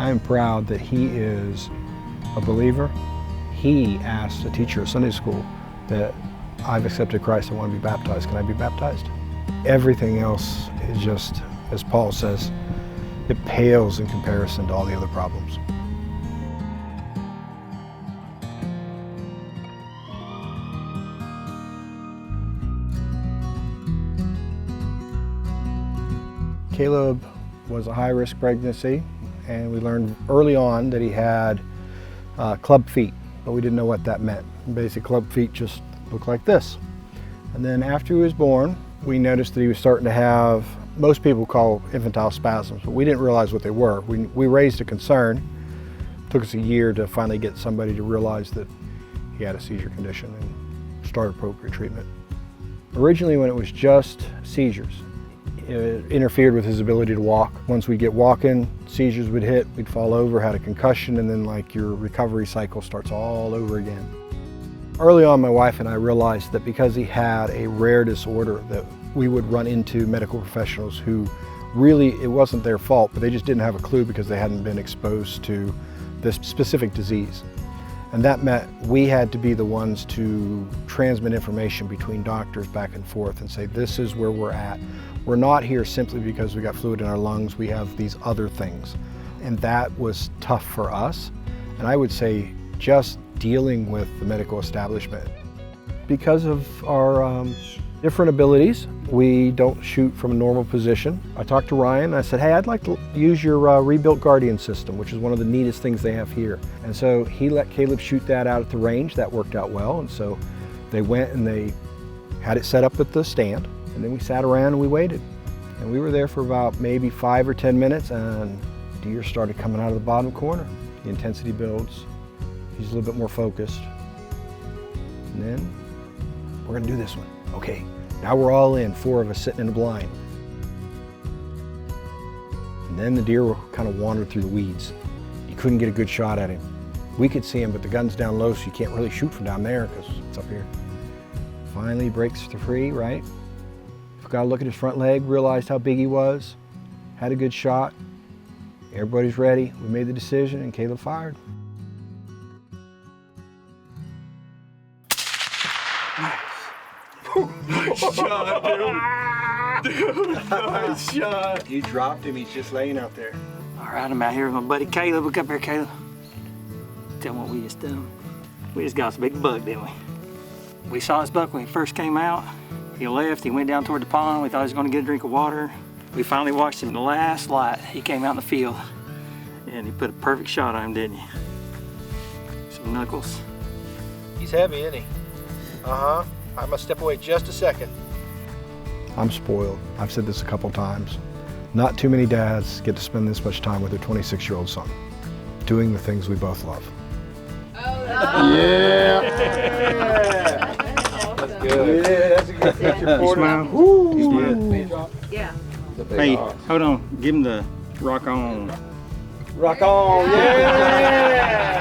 I am proud that he is a believer. He asked a teacher at Sunday school that I've accepted Christ, I want to be baptized. Can I be baptized? Everything else is just, as Paul says, it pales in comparison to all the other problems. Caleb was a high-risk pregnancy, and we learned early on that he had club feet, but we didn't know what that meant. Basically, club feet just looked like this. And then after he was born, we noticed that he was starting to have, most people call infantile spasms, but we didn't realize what they were. We raised a concern. It took us a year to finally get somebody to realize that he had a seizure condition and start appropriate treatment. Originally, when it was just seizures, it interfered with his ability to walk. Once we'd get walking, seizures would hit, we'd fall over, had a concussion, and then like your recovery cycle starts all over again. Early on, my wife and I realized that because he had a rare disorder that we would run into medical professionals who really, it wasn't their fault, but they just didn't have a clue because they hadn't been exposed to this specific disease. And that meant we had to be the ones to transmit information between doctors back and forth and say, this is where we're at. We're not here simply because we got fluid in our lungs, we have these other things. And that was tough for us. And I would say just dealing with the medical establishment. Because of our different abilities, we don't shoot from a normal position. I talked to Ryan and I said, hey, I'd like to use your rebuilt Guardian system, which is one of the neatest things they have here. And so he let Caleb shoot that out at the range. That worked out well. And so they went and they had it set up at the stand. And then we sat around and we waited. And we were there for about maybe 5 or 10 minutes and deer started coming out of the bottom corner. The intensity builds. He's a little bit more focused. And then we're gonna do this one. Okay, now we're all in, 4 of us sitting in a blind. And then the deer kind of wandered through the weeds. You couldn't get a good shot at him. We could see him, but the gun's down low, so you can't really shoot from down there because it's up here. Finally breaks free, right? Got a look at his front leg, realized how big he was, had a good shot. Everybody's ready. We made the decision and Caleb fired. Nice shot, dude. Nice shot. You dropped him, he's just laying out there. All right, I'm out here with my buddy Caleb. Look up here, Caleb. Tell him what we just done. We just got this big buck, didn't we? We saw this buck when he first came out. He left, he went down toward the pond. We thought he was gonna get a drink of water. We finally watched him in the last light. He came out in the field and he put a perfect shot on him, didn't he? Some knuckles. He's heavy, isn't he? Uh-huh. I must step away just a second. I'm spoiled. I've said this a couple times. Not too many dads get to spend this much time with their 26-year-old son, doing the things we both love. Oh, Yeah! Good. Yeah, that's a good picture for him. He's good. yeah. Hey, hold on. Give him the rock on. Rock on, yeah!